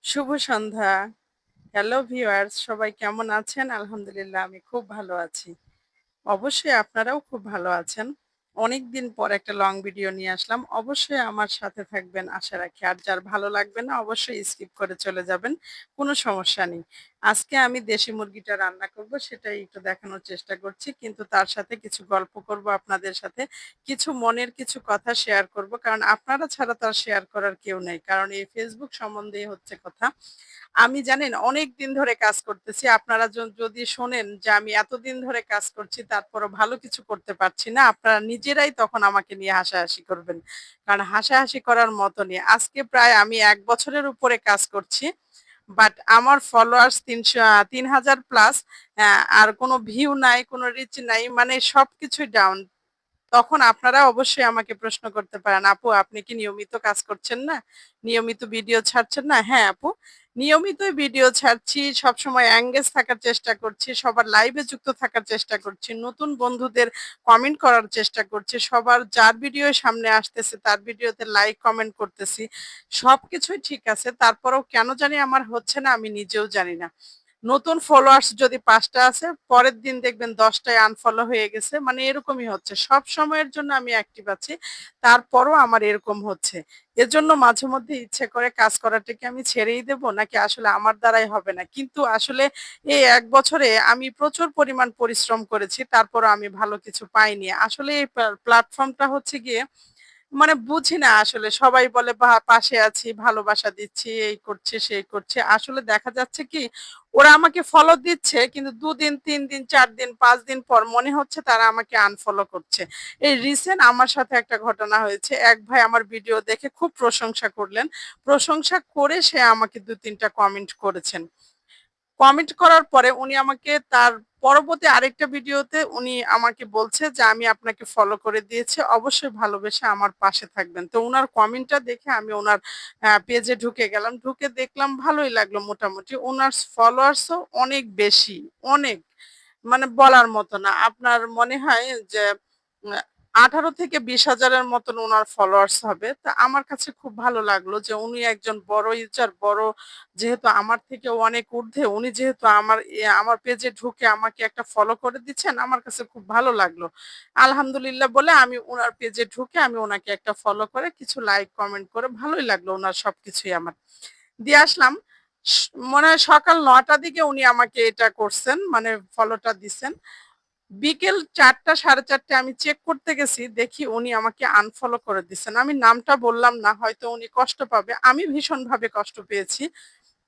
শুভ সন্ধ্যা। Hello viewers, সবাই কেমন আছেন? আলহামদুলিল্লাহ আমি খুব ভালো আছি। অবশ্যই আপনারাও খুব ভালো আছেন। অনেকদিন পর একটা লং ভিডিও নিয়ে আসলাম। অবশ্যই আমার সাথে থাকবেন আশা রাখি। আর যার ভালো লাগবে না অবশ্যই স্কিপ করে চলে যাবেন। কোনো সমস্যা নেই। আজকে আমি দেশি মুরগিটা রান্না করব সেটাই একটু দেখানোর চেষ্টা করছি। কিন্তু তার সাথে কিছু গল্প করব আপনাদের সাথে। কিছু মনের কিছু কথা শেয়ার করব। কারণ আপনারা ছাড়া তো আর শেয়ার করার কেউ নেই। কারণ এই Facebook সম্বন্ধেই হচ্ছে কথা। আমি জানেন অনেকদিন ধরে কাজ করতেছি। আপনারা যদি শোনেন যে আমি এতদিন ধরে কাজ করছি তারপরও ভালো কিছু করতে পারছি না, আপনারা নিজেরাই তখন আমাকে নিয়ে হাসাহাসি করবেন। কারণ হাসাহাসি করার মতো নেই। আজকে প্রায় আমি ১ বছরের উপরে কাজ করছি। বাট আমার ফলোয়ার্স ৩০০ ৩,০০০ প্লাস, আর কোনো ভিউ নাই, কোনো রিচ নাই। মানে সবকিছুই ডাউন। তখন আপনারা অবশ্যই আমাকে প্রশ্ন করতে পারেন, "আপু আপনি কি নিয়মিত কাজ করছেন না? নিয়মিত ভিডিও ছাড়ছেন না?" হ্যাঁ আপু, নিয়মিতই ভিডিও ছাড়ছি, সবসময় এনগেজ থাকার চেষ্টা করছি, সবার লাইভে যুক্ত থাকার চেষ্টা করছি, নতুন বন্ধুদের কমেন্ট করার চেষ্টা করছি, সবার যার ভিডিও সামনে আসতেছে তার ভিডিওতে লাইক কমেন্ট করতেছি। সবকিছুই ঠিক আছে। তারপরেও কেন জানি আমার হচ্ছে না আমি নিজেও জানি না। নতুন ফলোয়ার্স যদি ৫ টা আছে, পরের দিন দেখবেন ১০ টায় আনফলো হয়ে গেছে। মানে এরকমই হচ্ছে। সব সময়ের জন্য আমি অ্যাক্টিভ আছি। তারপরও আমার এরকম হচ্ছে। এজন্য মাঝে মধ্যে ইচ্ছে করে কাজ করাটা কি আমি ছেড়েই দেব? নাকি আসলে আমার দ্বারাই হবে না? কিন্তু আসলে এই ১ বছরে আমি প্রচুর পরিমাণ পরিশ্রম করেছি। তারপরও আমি ভালো কিছু পাইনি। আসলে এই প্ল্যাটফর্মটা হচ্ছে গিয়ে মানে বুঝি না আসলে। সবাই বলে পাশে আছি, ভালোবাসা দিচ্ছি, এই করছে, সেই করছে। আসলে দেখা যাচ্ছে কি ওরা আমাকে ফলো দিচ্ছে কিন্তু ২ দিন, ৩ দিন, ৪ দিন, ৫ দিন পর মনে হচ্ছে তারা আমাকে আনফলো করছে। এই রিসেন্ট আমার সাথে একটা ঘটনা হয়েছে। এক ভাই আমার ভিডিও দেখে খুব প্রশংসা করলেন। প্রশংসা করে সে আমাকে ২-৩ টা কমেন্ট করেছেন। কমেন্ট করার পরে উনি আমাকে তার পরবর্তী আরেকটা ভিডিওতে উনি আমাকে বলছে যে, "আমি আপনাকে ফলো করে দিয়েছি। অবশ্যই ভালোবেসে আমার পাশে থাকবেন।" তো উনার কমেন্টটা দেখে আমি উনার পেজে ঢুকে গেলাম। ঢুকে দেখলাম ভালোই লাগলো মোটামুটি। উনার ফলোয়ার্সও অনেক বেশি, অনেক। মানে বলার মতো না। আপনার মনে হয় যে আ ১৮ থেকে ২০,০০০ এর মতন উনার ফলোয়ার্স হবে। তো আমার কাছে খুব ভালো লাগলো যে উনি একজন বড় ইউজার, বড় যেহেতু আমার থেকে অনেক ঊর্ধ্বে, উনি যেহেতু আমার পেজে ঢুকে আমাকে একটা ফলো করে দিচ্ছেন, আমার কাছে খুব ভালো লাগলো। আলহামদুলিল্লাহ বলে আমি উনার পেজে ঢুকে আমি উনাকে একটা ফলো করে কিছু লাইক কমেন্ট করে ভালোই লাগলো উনার সবকিছুই আমার। দিয়ে আসলাম। স মনে হয় সকাল ৯ টার দিকে উনি আমাকে এটা করছেন, মানে ফলোটা দিছেন। বিকেল ৪টা ৪:৩০ আমি চেক করতে গেছি, দেখি উনি আমাকে আনফলো করে দিছেন। আমি নামটা বললাম না, হয়তো উনি কষ্ট পাবে। আমি ভীষণভাবে কষ্ট পেয়েছি।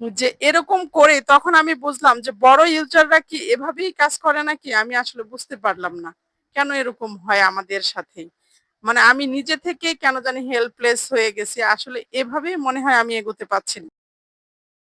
যে এরকম করে তখন আমি বুঝলাম যে বড় ইউজাররা কি এভাবেই কাজ করে নাকি? আমি আসলে বুঝতে পারলাম না। কেন এরকম হয় আমাদের সাথেই? মানে আমি নিজে থেকেই কেন জানি হেল্পলেস হয়ে গেছি। আসলে এভাবেই মনে হয় আমি এগোতে পারছি না।